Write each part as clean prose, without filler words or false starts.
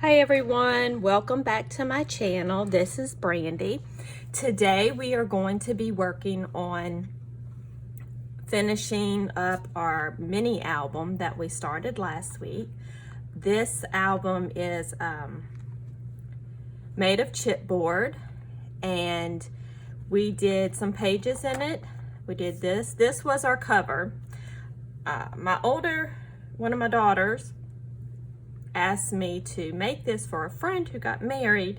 Hi everyone, welcome back to my channel. This is Brandy. Today we are going to be working on finishing up our mini album that we started last week. This album is made of chipboard, and we did some pages in it. We did this. This was our cover. One of my daughters asked me to make this for a friend who got married,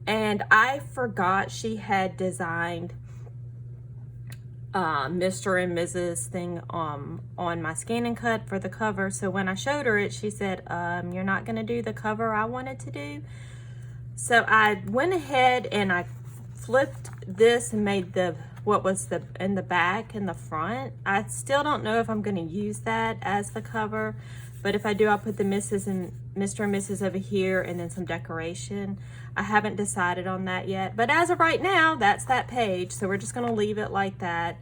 and I forgot she had designed Mr. and Mrs. thing on my scan and cut for the cover. So when I showed her it, she said, you're not gonna do the cover I wanted to do. So I went ahead and I flipped this and made what was in the back and the front. I still don't know if I'm gonna use that as the cover, but if I do, I'll put the Mrs. and Mr. and Mrs. over here and then some decoration. I haven't decided on that yet, but as of right now, that's that page. So we're just gonna leave it like that.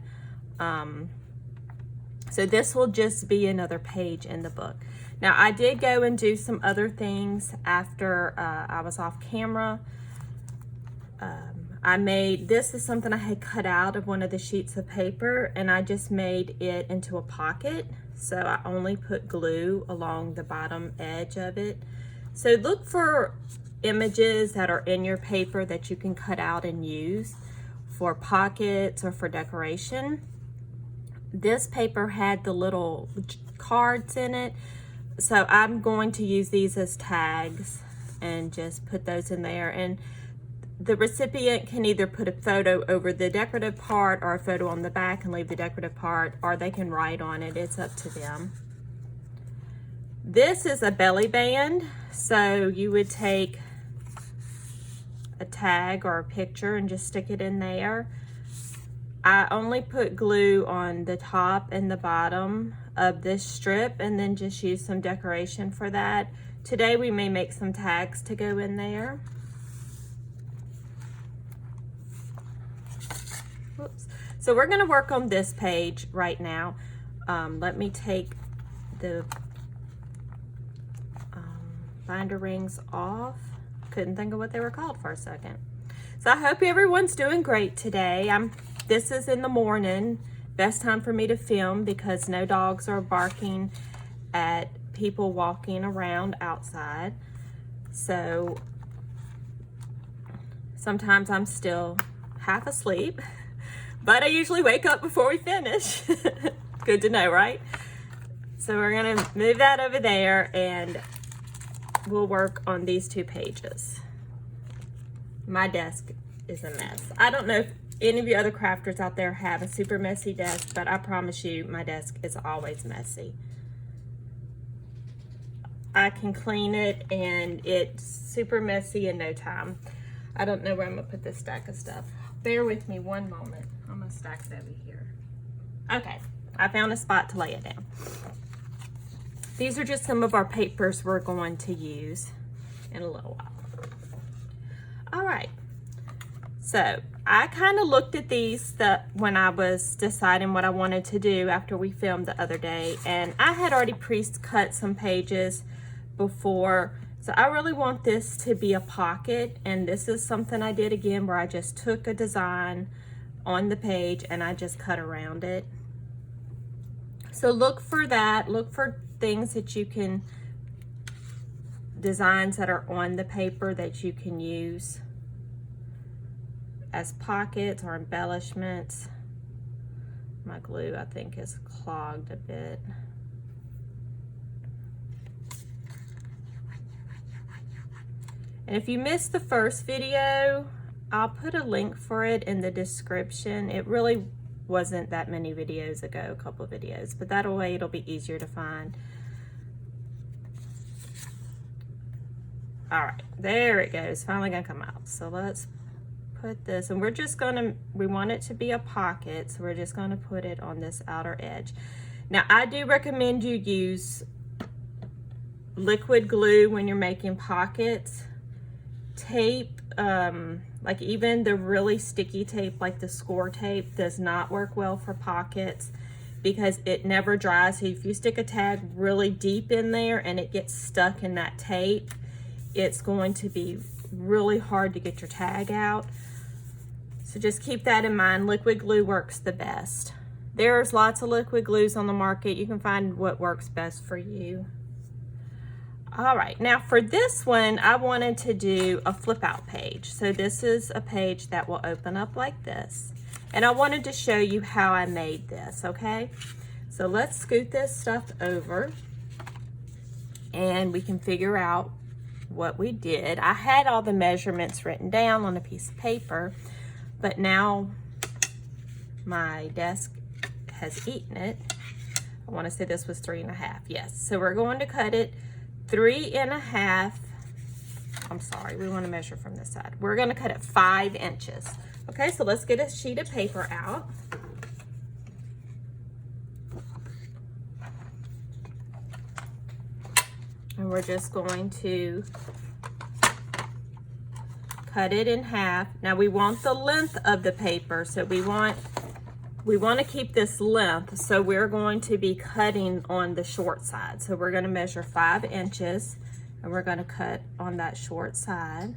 So this will just be another page in the book. Now I did go and do some other things after I was off camera. This is something I had cut out of one of the sheets of paper, and I just made it into a pocket. So I only put glue along the bottom edge of it. So look for images that are in your paper that you can cut out and use for pockets or for decoration. This paper had the little cards in it, so I'm going to use these as tags and just put those in there. And the recipient can either put a photo over the decorative part or a photo on the back and leave the decorative part, or they can write on it. It's up to them. This is a belly band, so you would take a tag or a picture and just stick it in there. I only put glue on the top and the bottom of this strip and then just use some decoration for that. Today we may make some tags to go in there. Whoops. So we're going to work on this page right now. Let me take the binder rings off. Couldn't think of what they were called for a second. So I hope everyone's doing great today. This is in the morning, best time for me to film because no dogs are barking at people walking around outside. So sometimes I'm still half asleep, but I usually wake up before we finish. Good to know, right? So we're gonna move that over there and we'll work on these two pages. My desk is a mess. I don't know if any of you other crafters out there have a super messy desk, but I promise you my desk is always messy. I can clean it and it's super messy in no time. I don't know where I'm gonna put this stack of stuff. Bear with me one moment. I'm gonna stack it over here. Okay, I found a spot to lay it down. These are just some of our papers we're going to use in a little while. All right, so I kind of looked at these when I was deciding what I wanted to do after we filmed the other day, and I had already pre-cut some pages before. So I really want this to be a pocket, and this is something I did again where I just took a design on the page and I just cut around it. So look for that, look for things that you can, designs that are on the paper that you can use as pockets or embellishments. My glue I think is clogged a bit. And if you missed the first video, I'll put a link for it in the description. It really wasn't that many videos ago, a couple of videos, but that way it'll be easier to find. All right, there it goes, finally gonna come out. So let's put this, and we want it to be a pocket, so we're just gonna put it on this outer edge. Now I do recommend you use liquid glue when you're making pockets. Tape, like even the really sticky tape like the score tape does not work well for pockets because it never dries. So if you stick a tag really deep in there and it gets stuck in that tape, it's going to be really hard to get your tag out. So just keep that in mind. Liquid glue works the best. There's lots of liquid glues on the market. You can find what works best for you. All right, now for this one, I wanted to do a flip out page. So this is a page that will open up like this. And I wanted to show you how I made this, okay? So let's scoot this stuff over and we can figure out what we did. I had all the measurements written down on a piece of paper, but now my desk has eaten it. I want to say this was 3.5. Yes, so we're going to cut it 3.5. I'm sorry, we want to measure from this side. We're going to cut it 5 inches. Okay, so let's get a sheet of paper out. And we're just going to cut it in half. Now we want the length of the paper, so we want to keep this length, so we're going to be cutting on the short side. So we're going to measure 5 inches and we're going to cut on that short side.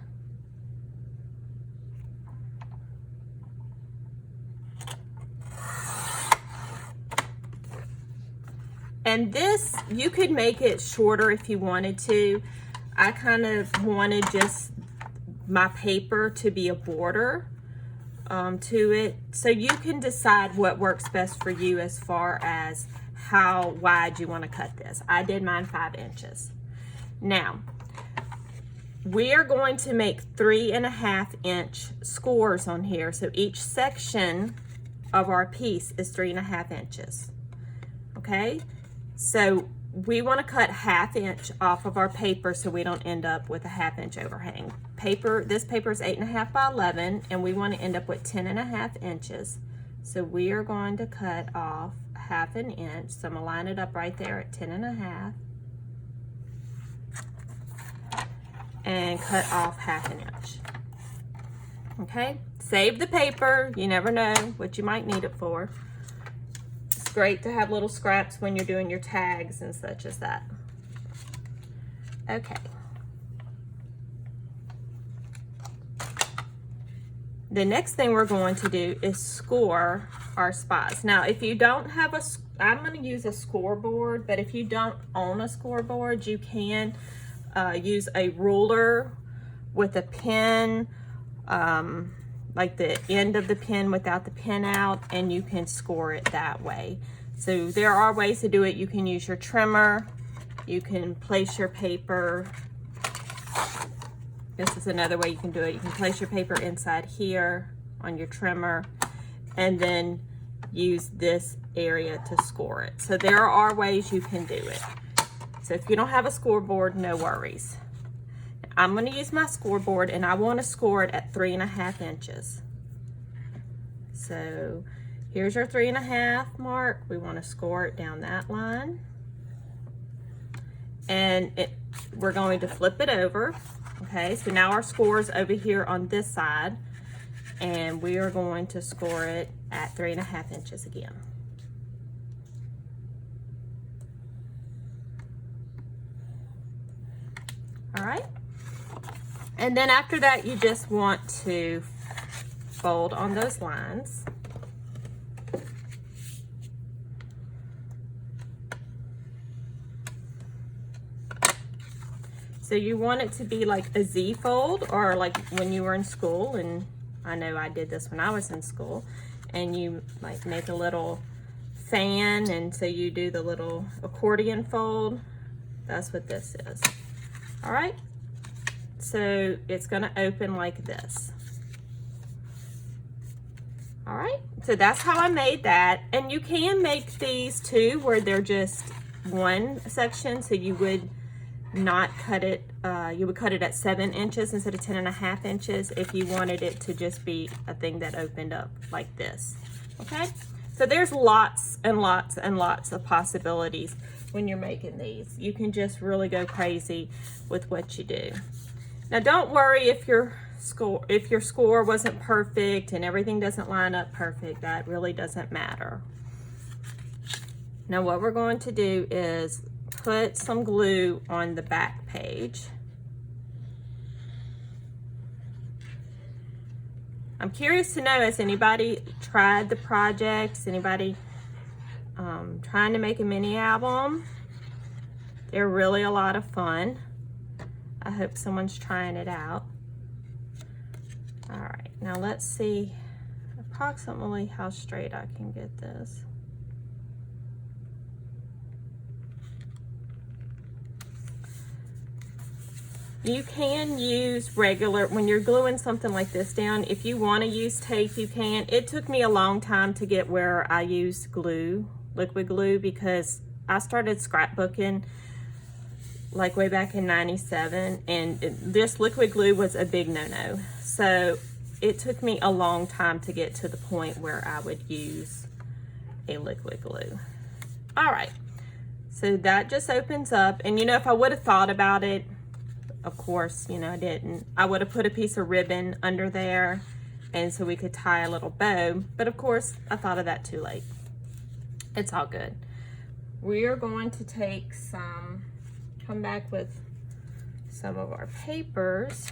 And this, you could make it shorter if you wanted to. I kind of wanted just my paper to be a border to it. So you can decide what works best for you as far as how wide you want to cut this. I did mine 5 inches. Now, we are going to make 3.5 inch scores on here. So each section of our piece is 3.5 inches. Okay, so we want to cut 1/2 inch off of our paper so we don't end up with a 1/2 inch overhang. This paper is 8.5 by 11 and we want to end up with 10.5 inches. So we are going to cut off 1/2 inch. So I'm going to line it up right there at 10.5 and cut off 1/2 inch. Okay, save the paper. You never know what you might need it for. It's great to have little scraps when you're doing your tags and such as that. Okay. The next thing we're going to do is score our spots. Now, if you don't have I'm going to use a scoreboard, but if you don't own a scoreboard, you can use a ruler with a pin, like the end of the pin without the pin out, and you can score it that way. So there are ways to do it. You can use your trimmer. You can place your paper. This is another way you can do it. You can place your paper inside here on your trimmer and then use this area to score it. So there are ways you can do it. So if you don't have a scoreboard, no worries. I'm going to use my scoreboard and I want to score it at 3.5 inches. So here's your 3.5 mark. We want to score it down that line. And we're going to flip it over. Okay, so now our score is over here on this side, and we are going to score it at 3.5 inches again. All right, and then after that, you just want to fold on those lines. So you want it to be like a Z fold, or like when you were in school, and I know I did this when I was in school, and you like make a little fan, and so you do the little accordion fold. That's what this is. All right, so it's gonna open like this. All right, so that's how I made that. And you can make these too where they're just one section, so you would not cut it, you would cut it at 7 inches instead of 10.5 inches if you wanted it to just be a thing that opened up like this. Okay, so there's lots and lots and lots of possibilities when you're making these. You can just really go crazy with what you do. Now don't worry if your score wasn't perfect and everything doesn't line up perfect. That really doesn't matter. Now what we're going to do is put some glue on the back page. I'm curious to know, has anybody tried the projects? Anybody trying to make a mini album? They're really a lot of fun. I hope someone's trying it out. All right, now let's see approximately how straight I can get this. You can use regular, when you're gluing something like this down, if you want to use tape, you can. It took me a long time to get where I used glue, liquid glue, because I started scrapbooking like way back in '97, and this liquid glue was a big no-no. So it took me a long time to get to the point where I would use a liquid glue. All right, so that just opens up, and you know, if I would have thought about it, of course, you know, I didn't. I would have put a piece of ribbon under there, and so we could tie a little bow, but of course, I thought of that too late. It's all good. We are going to take some, come back with some of our papers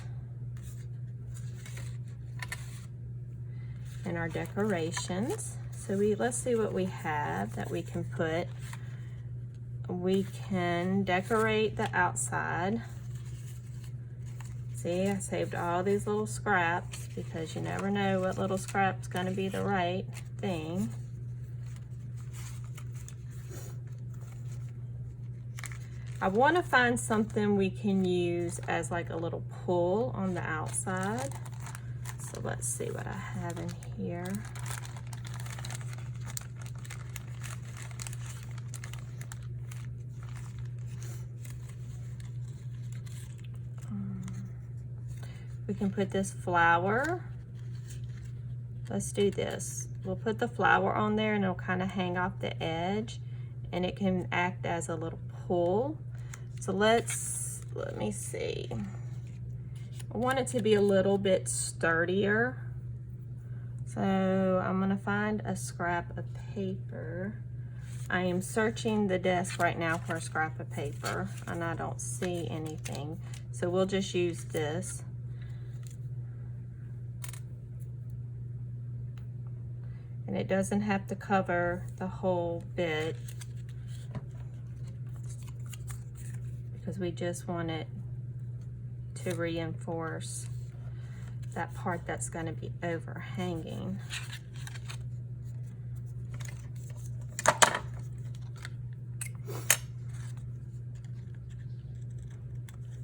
and our decorations. So let's see what we have that we can put. We can decorate the outside. See, I saved all these little scraps because you never know what little scrap's gonna be the right thing. I wanna find something we can use as like a little pull on the outside. So let's see what I have in here. We can put this flower. Let's do this. We'll put the flower on there and it'll kind of hang off the edge, and it can act as a little pull. So let me see. I want it to be a little bit sturdier. So I'm gonna find a scrap of paper. I am searching the desk right now for a scrap of paper and I don't see anything. So we'll just use this. And it doesn't have to cover the whole bit because we just want it to reinforce that part that's going to be overhanging.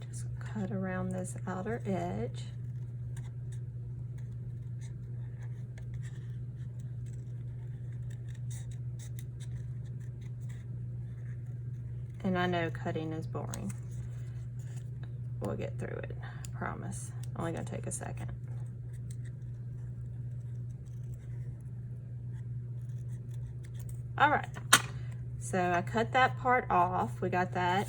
Just cut around this outer edge. And I know cutting is boring. We'll get through it, I promise. Only gonna take a second. All right, so I cut that part off. We got that.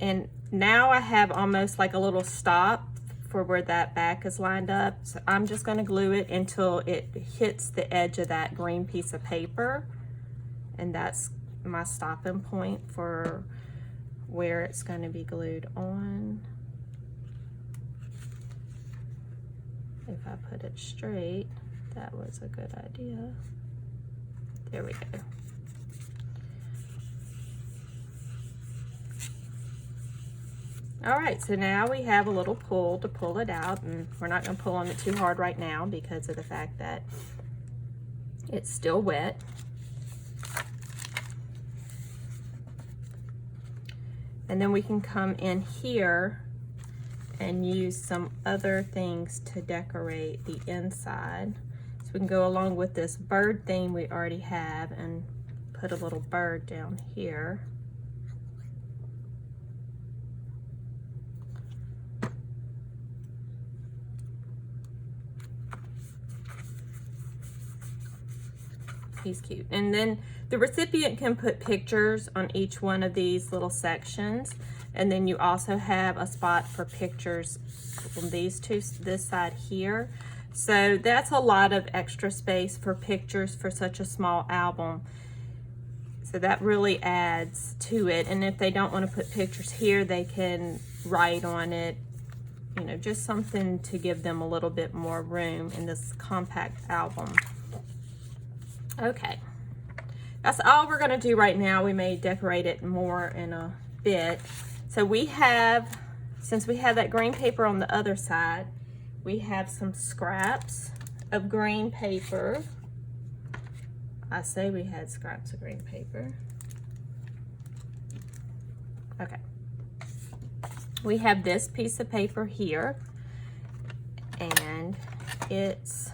And now I have almost like a little stop for where that back is lined up. So I'm just gonna glue it until it hits the edge of that green piece of paper. And that's my stopping point for where it's going to be glued on. If I put it straight, that was a good idea. There we go. All right, so now we have a little pull to pull it out, and we're not going to pull on it too hard right now because of the fact that it's still wet. And then we can come in here and use some other things to decorate the inside. So we can go along with this bird theme we already have and put a little bird down here. He's cute. And then the recipient can put pictures on each one of these little sections. And then you also have a spot for pictures on these two, this side here. So that's a lot of extra space for pictures for such a small album. So that really adds to it. And if they don't want to put pictures here, they can write on it you know, just something to give them a little bit more room in this compact album. Okay, that's all we're gonna do right now. We may decorate it more in a bit. So we have, since we have that green paper on the other side, we have some scraps of green paper. I say we had scraps of green paper. Okay. We have this piece of paper here, and it's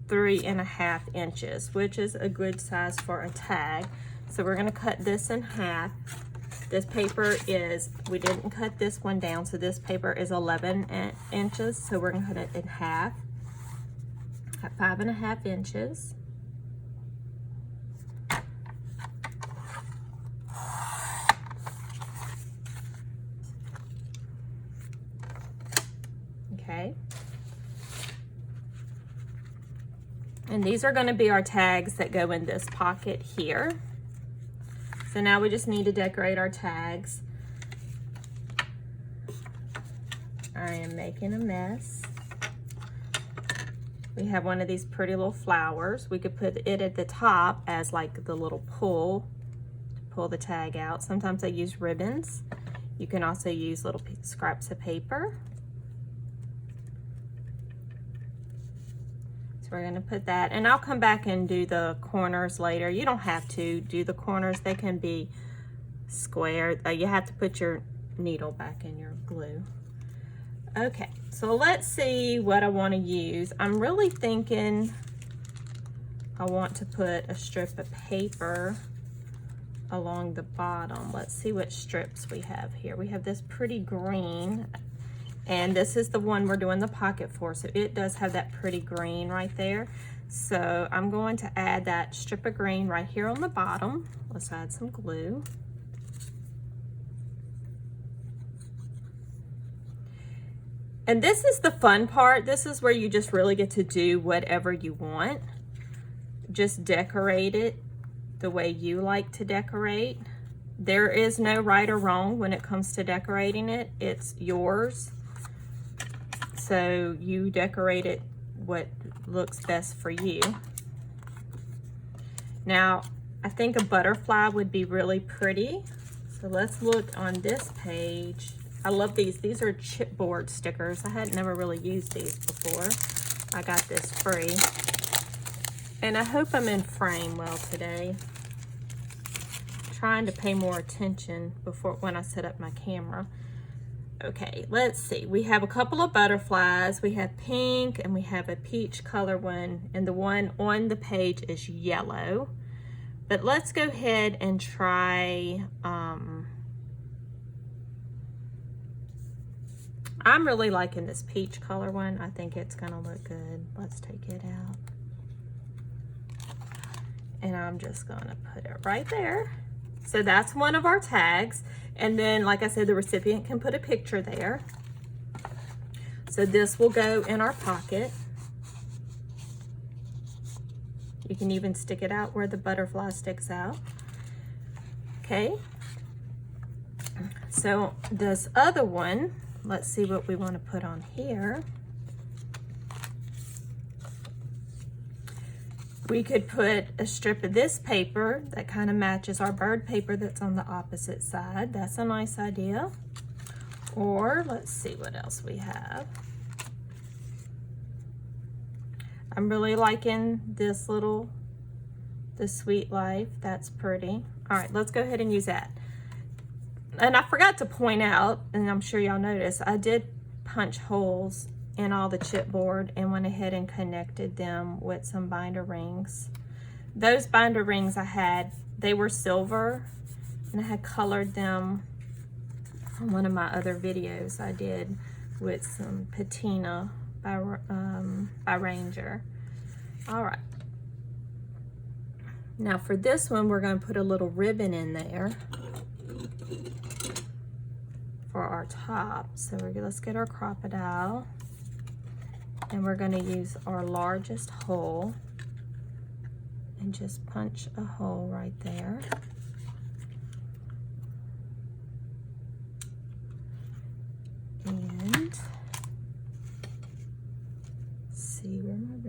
3.5 inches, which is a good size for a tag. So we're gonna cut this in half. This paper is, we didn't cut this one down, so this paper is 11 inches, so we're gonna cut it in half at 5.5 inches. Okay. And these are going to be our tags that go in this pocket here. So now we just need to decorate our tags. I am making a mess. We have one of these pretty little flowers. We could put it at the top as like the little pull to pull the tag out. Sometimes I use ribbons. You can also use little scraps of paper. So we're gonna put that, and I'll come back and do the corners later. You don't have to do the corners. They can be square. You have to put your needle back in your glue. Okay, so let's see what I wanna use. I'm really thinking I want to put a strip of paper along the bottom. Let's see what strips we have here. We have this pretty green, and this is the one we're doing the pocket for, so it does have that pretty green right there. So I'm going to add that strip of green right here on the bottom. Let's add some glue. And this is the fun part. This is where you just really get to do whatever you want. Just decorate it the way you like to decorate. There is no right or wrong when it comes to decorating it. It's yours. So you decorate it what looks best for you. Now, I think a butterfly would be really pretty. So let's look on this page. I love these. These are chipboard stickers. I had never really used these before. I got this free. And I hope I'm in frame well today. Trying to pay more attention when I set up my camera. Okay, let's see. We have a couple of butterflies. We have pink and we have a peach color one, and the one on the page is yellow. But let's go ahead and try, I'm really liking this peach color one. I think it's gonna look good. Let's take it out. And I'm just gonna put it right there. So that's one of our tags. And then, like I said, the recipient can put a picture there. So this will go in our pocket. You can even stick it out where the butterfly sticks out. Okay. So this other one, let's see what we want to put on here. We could put a strip of this paper that kind of matches our bird paper that's on the opposite side. That's a nice idea. Or let's see what else we have. I'm really liking this little, the Sweet Life. That's pretty. All right, let's go ahead and use that. And I forgot to point out, and I'm sure y'all noticed, I did punch holes in all the chipboard and went ahead and connected them with some binder rings. Those binder rings I had, they were silver, and I had colored them on one of my other videos I did with some patina by Ranger. All right. Now for this one, we're going to put a little ribbon in there for our top. So let's get our crocodile. And we're going to use our largest hole and just punch a hole right there.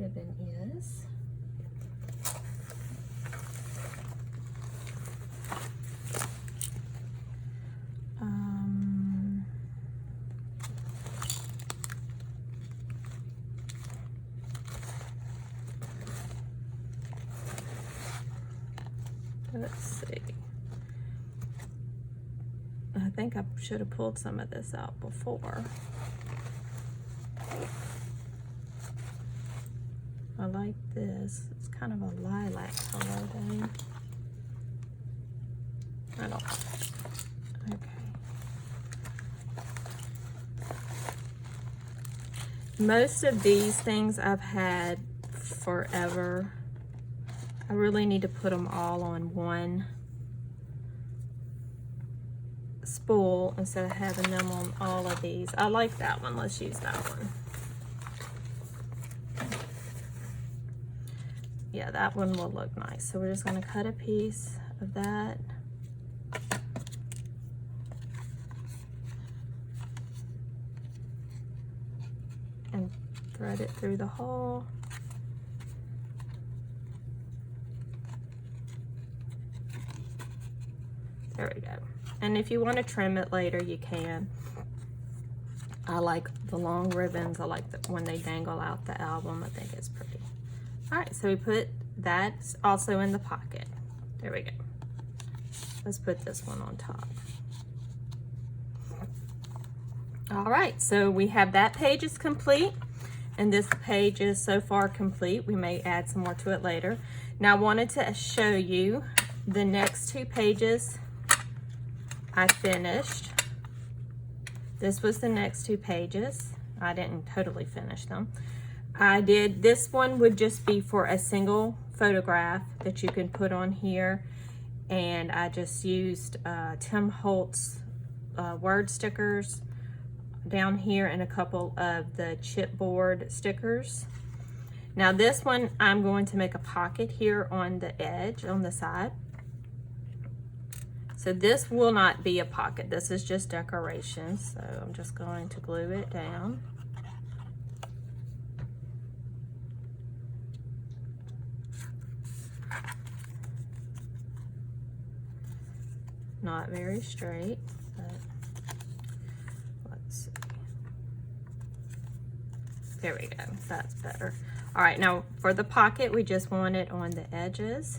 ribbon is. Let's see. I think I should have pulled some of this out before. I like this. It's kind of a lilac color though. I don't. Okay. Most of these things I've had forever. I really need to put them all on one spool instead of having them on all of these. I like that one. Let's use that one. Yeah, that one will look nice. So we're just going to cut a piece of that. And thread it through the hole. There we go. And if you want to trim it later, you can. I like the long ribbons. I like when they dangle out the album. I think it's pretty. All right, so we put that also in the pocket. There we go. Let's put this one on top. All right, so we have that page is complete, and this page is so far complete. We may add some more to it later. Now I wanted to show you the next two pages I finished. This was the next two pages. I didn't totally finish them. This one would just be for a single photograph that you can put on here. And I just used Tim Holtz word stickers down here and a couple of the chipboard stickers. Now this one, I'm going to make a pocket here on the edge, on the side. So this will not be a pocket. This is just decoration. So I'm just going to glue it down. Not very straight, but let's see. There we go. That's better. All right, now for the pocket, we just want it on the edges.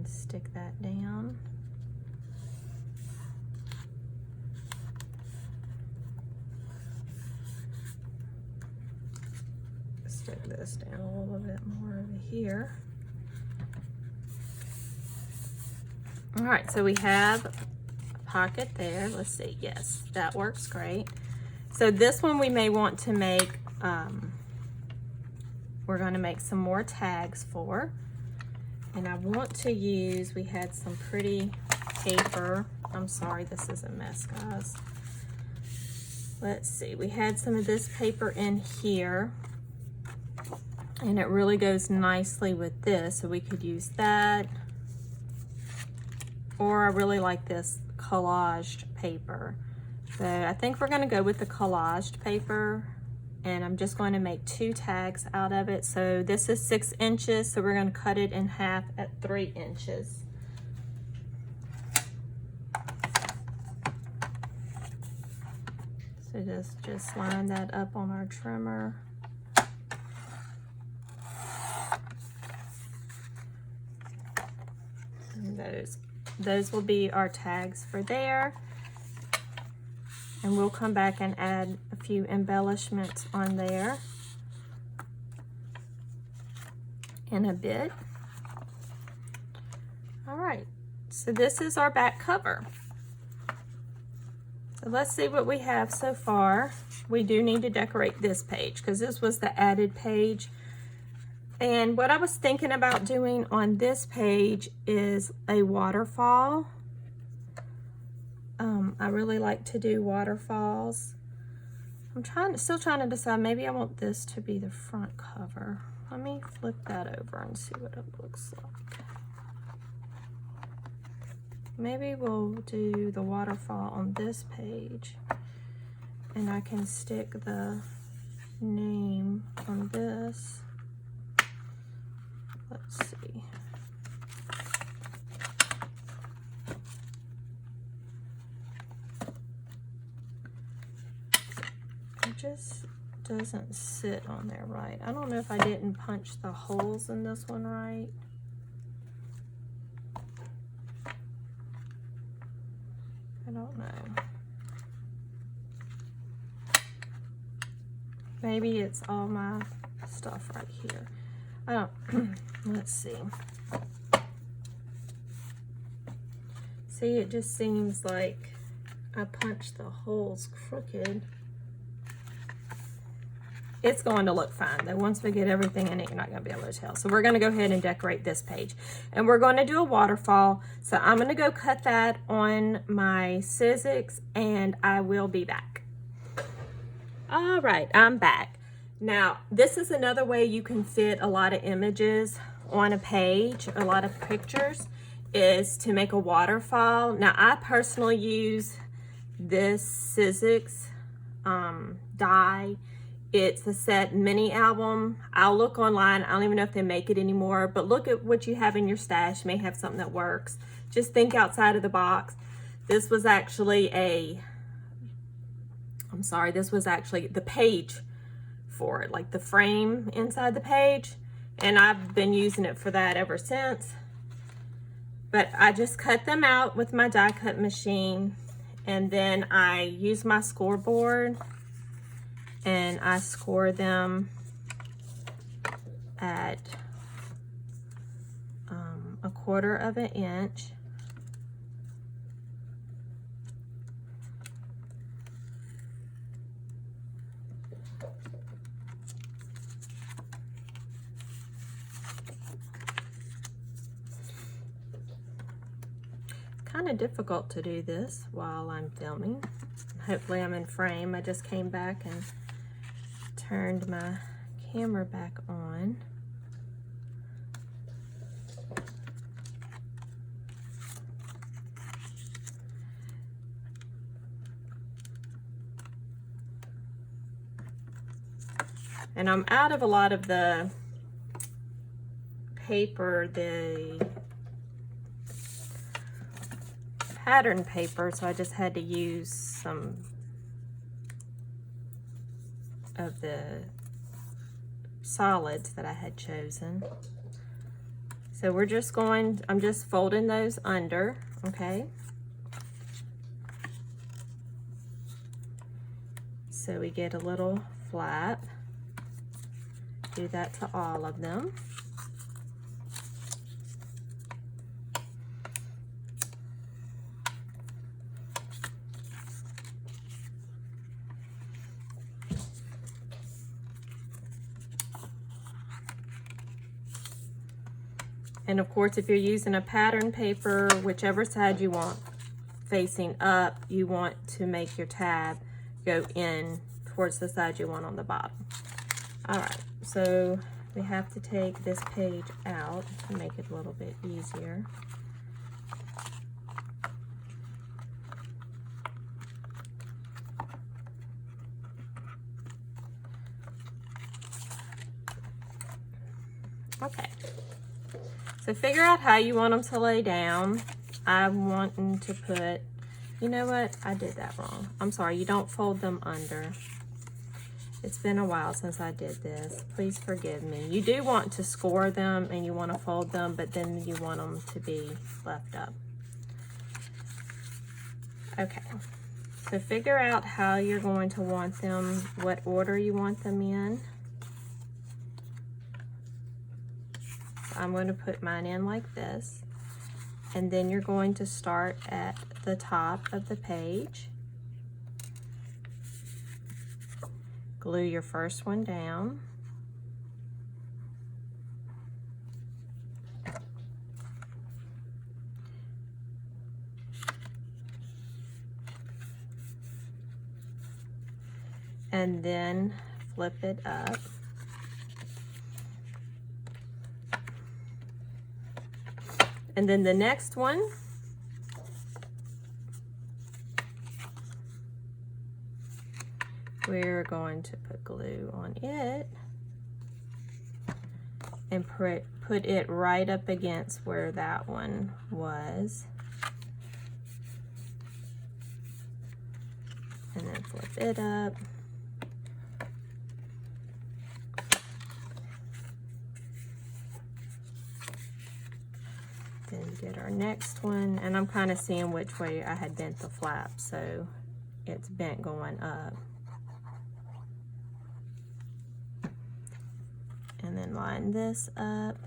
Stick that down. Stick this down a little bit more over here. All right, so we have a pocket there. Let's see, yes, that works great. So this one we may want to make, we're going to make some more tags for. And I want to use, we had some pretty paper. I'm sorry, this is a mess, guys. Let's see, we had some of this paper in here. And it really goes nicely with this, so we could use that. Or I really like this collaged paper. So I think we're gonna go with the collaged paper. And I'm just going to make 2 tags out of it. So this is 6 inches, so we're going to cut it in half at 3 inches. So just line that up on our trimmer. And those will be our tags for there. And we'll come back and add a few embellishments on there in a bit. All right, so this is our back cover. So let's see what we have so far. We do need to decorate this page because this was the added page. And what I was thinking about doing on this page is a waterfall. I really like to do waterfalls. I'm still trying to decide, maybe I want this to be the front cover. Let me flip that over and see what it looks like. maybe we'll do the waterfall on this page, and I can stick the name on this. Let's see. It just doesn't sit on there right. I don't know if I didn't punch the holes in this one right. I don't know. Maybe it's all my stuff right here. I don't, let's see. See, it just seems like I punched the holes crooked. It's going to look fine though. Once we get everything in it, you're not going to be able to tell. So we're going to go ahead and decorate this page. And we're going to do a waterfall. So I'm going to go cut that on my Sizzix, and I will be back. All right, I'm back. Now, this is another way you can fit a lot of images on a page, a lot of pictures, is to make a waterfall. Now, I personally use this Sizzix die. It's a set mini album. I'll look online. I don't even know if they make it anymore, but look at what you have in your stash. You may have something that works. Just think outside of the box. This was actually this was actually the page for it, like the frame inside the page. And I've been using it for that ever since. But I just cut them out with my die cut machine. And then I use my scoreboard, and I score them at 1/4 of an inch. Kind of difficult to do this while I'm filming. Hopefully I'm in frame. I just came back and turned my camera back on. And I'm out of a lot of the paper, the pattern paper, so I just had to use some of the solids that I had chosen. So we're just I'm just folding those under, okay? So we get a little flap. Do that to all of them. And of course, if you're using a pattern paper, whichever side you want facing up, you want to make your tab go in towards the side you want on the bottom. All right, so we have to take this page out to make it a little bit easier. Okay. So figure out how you want them to lay down. I'm wanting to put, you know what? I did that wrong. I'm sorry, you don't fold them under. It's been a while since I did this. Please forgive me. You do want to score them and you want to fold them, but then you want them to be left up. Okay. So figure out how you're going to want them, what order you want them in. I'm going to put mine in like this, and then you're going to start at the top of the page, glue your first one down, and then flip it up. And then the next one, we're going to put glue on it and put it right up against where that one was. And then flip it up. Then get our next one, and I'm kind of seeing which way I had bent the flap, so it's bent going up. And then line this up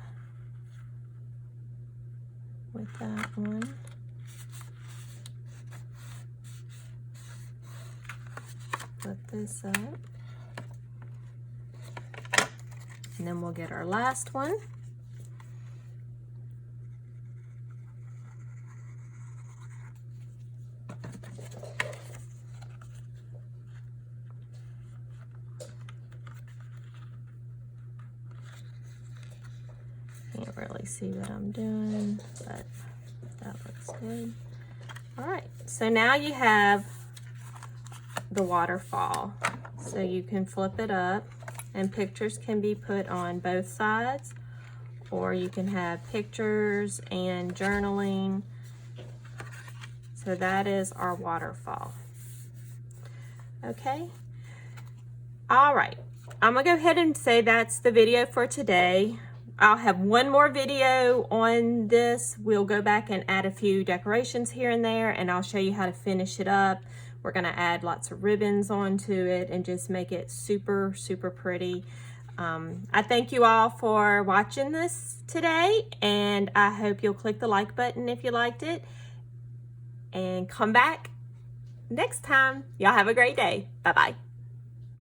with that one. Flip this up. And then we'll get our last one. Can't really see what I'm doing, but that looks good. All right, so now you have the waterfall. So you can flip it up, and pictures can be put on both sides, or you can have pictures and journaling. So that is our waterfall. Okay. All right, I'm gonna go ahead and say that's the video for today. I'll have one more video on this. We'll go back and add a few decorations here and there, and I'll show you how to finish it up. We're gonna add lots of ribbons onto it and just make it super, super pretty. I thank you all for watching this today, and I hope you'll click the like button if you liked it, and come back next time. Y'all have a great day. Bye-bye.